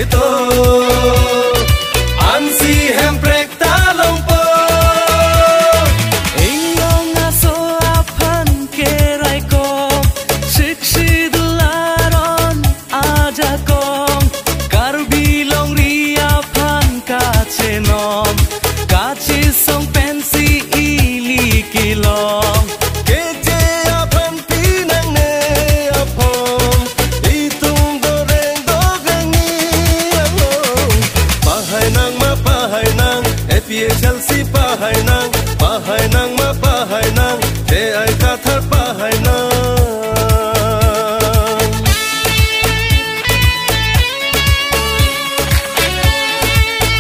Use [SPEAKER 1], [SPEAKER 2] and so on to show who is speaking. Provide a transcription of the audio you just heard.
[SPEAKER 1] to an si hem prek ta long po
[SPEAKER 2] Ingong na so apan ke rai kom sik sidularon aja kom karbi long ria pan kache nom kache song pensi ili kilong
[SPEAKER 1] Chelsea pa hai nang